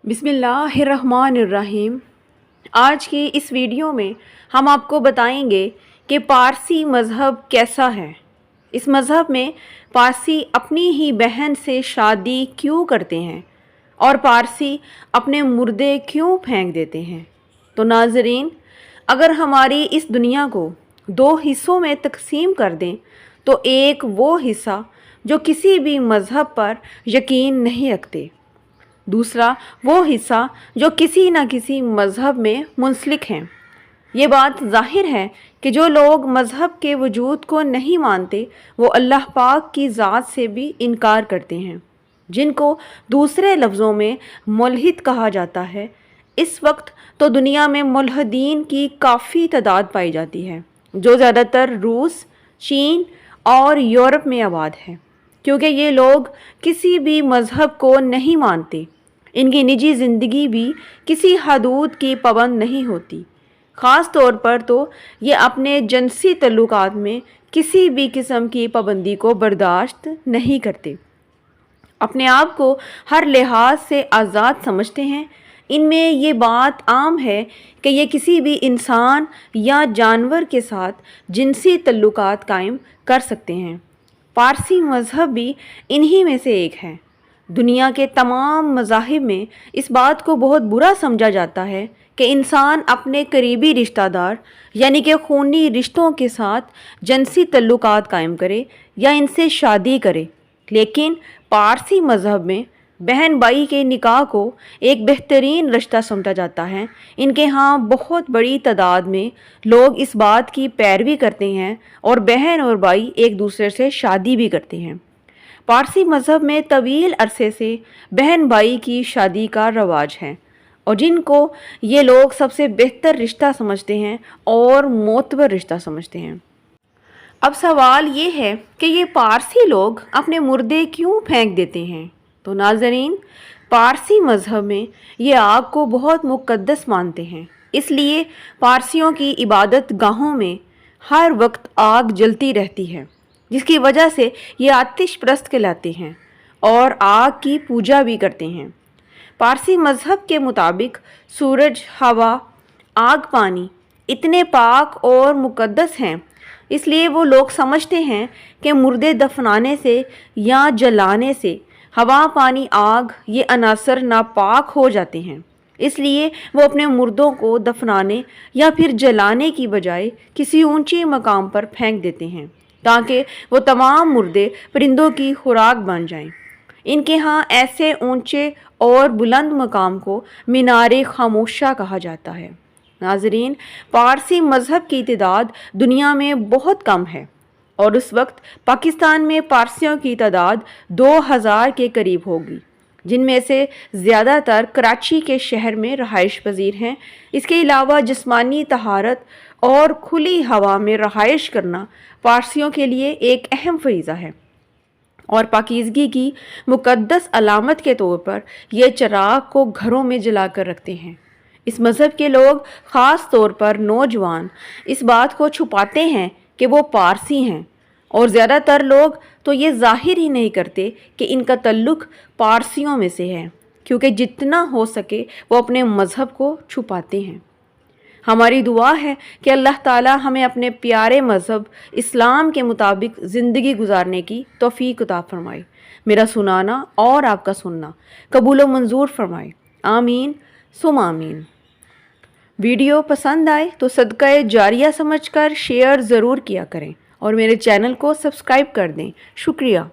बिस्मिल्लाहिर्रहमानिर्रहीम। आज की इस वीडियो में हम आपको बताएंगे कि पारसी मज़हब कैसा है। इस मज़हब में पारसी अपनी ही बहन से शादी क्यों करते हैं और पारसी अपने मुर्दे क्यों फेंक देते हैं। तो नाज़रीन, अगर हमारी इस दुनिया को दो हिस्सों में तकसीम कर दें तो एक वो हिस्सा जो किसी भी मज़हब पर यकीन नहीं रखते, दूसरा वो हिस्सा जो किसी न किसी मज़हब में मुंसलिक हैं। ये बात ज़ाहिर है कि जो लोग मज़हब के वजूद को नहीं मानते वो अल्लाह पाक की ज़ात से भी इनकार करते हैं, जिनको दूसरे लफ्ज़ों में मुल्हिद कहा जाता है। इस वक्त तो दुनिया में मुल्हिदीन की काफ़ी तादाद पाई जाती है, जो ज़्यादातर रूस, चीन और यूरोप में आबाद है, क्योंकि ये लोग किसी भी मज़हब को नहीं मानते। इनकी निजी ज़िंदगी भी किसी हदूद की पाबंद नहीं होती। ख़ास तौर पर तो ये अपने जिनसी तल्लुकात में किसी भी किस्म की पाबंदी को बर्दाश्त नहीं करते। अपने आप को हर लिहाज से आज़ाद समझते हैं। इनमें ये बात आम है कि ये किसी भी इंसान या जानवर के साथ जिनसी तल्लुकात कायम कर सकते हैं। पारसी मज़हब भी इन्हीं में से एक है। दुनिया के तमाम मज़ाहिब में इस बात को बहुत बुरा समझा जाता है कि इंसान अपने करीबी रिश्तेदार यानी कि खूनी रिश्तों के साथ जिनसी तल्लुकात कायम करे या इनसे शादी करे, लेकिन पारसी मज़हब में बहन भाई के निकाह को एक बेहतरीन रिश्ता समझा जाता है। इनके यहाँ बहुत बड़ी तादाद में लोग इस बात की पैरवी करते हैं और बहन और भाई एक दूसरे से शादी भी करते हैं। पारसी मज़हब में तवील अरसे से बहन भाई की शादी का रवाज है और जिनको ये लोग सबसे बेहतर रिश्ता समझते हैं और मोतबर रिश्ता समझते हैं। अब सवाल ये है कि ये पारसी लोग अपने मुर्दे क्यों फेंक देते हैं। तो नाज़रीन, पारसी मज़हब में ये आग को बहुत मुक़द्दस मानते हैं, इसलिए पारसियों की इबादत गाहों में हर वक्त आग जलती रहती है, जिसकी वजह से ये आतिश परस्त कहलाते हैं और आग की पूजा भी करते हैं। पारसी मज़हब के मुताबिक सूरज, हवा, आग, पानी इतने पाक और मुक़द्दस हैं, इसलिए वो लोग समझते हैं कि मुर्दे दफनाने से या जलाने से हवा, पानी, आग ये अनासर नापाक हो जाते हैं। इसलिए वो अपने मुर्दों को दफनाने या फिर जलाने की बजाय किसी ऊंचे मकाम पर फेंक देते हैं, ताकि वो तमाम मुर्दे परिंदों की खुराक बन जाएं। इनके यहाँ ऐसे ऊंचे और बुलंद मकाम को मीनारे खामोशा कहा जाता है। नाज़रीन, पारसी मज़हब की तादाद दुनिया में बहुत कम है और उस वक्त पाकिस्तान में पारसियों की तादाद 2000 के करीब होगी, जिनमें से ज़्यादातर कराची के शहर में रहाइश पजीर हैं। इसके अलावा जिस्मानी तहारत और खुली हवा में रहाइश करना पारसियों के लिए एक अहम फ़रीज़ा है और पाकीज़गी की मुक़द्दस अलामत के तौर पर यह चिराग को घरों में जला कर रखते हैं। इस मज़हब के लोग, ख़ास तौर पर नौजवान, इस बात को छुपाते हैं कि वो पारसी हैं और ज़्यादातर लोग तो ये ज़ाहिर ही नहीं करते कि इनका तल्लुक़ पारसियों में से है, क्योंकि जितना हो सके वो अपने मज़हब को छुपाते हैं। हमारी दुआ है कि अल्लाह ताला हमें अपने प्यारे मज़हब इस्लाम के मुताबिक ज़िंदगी गुजारने की तौफ़ीक़ अता फ़रमाए। मेरा सुनाना और आपका सुनना कबूल व मंजूर फ़रमाए। आमीन सुम आमीन। वीडियो पसंद आए तो सदका जारिया समझकर शेयर ज़रूर किया करें और मेरे चैनल को सब्सक्राइब कर दें। शुक्रिया।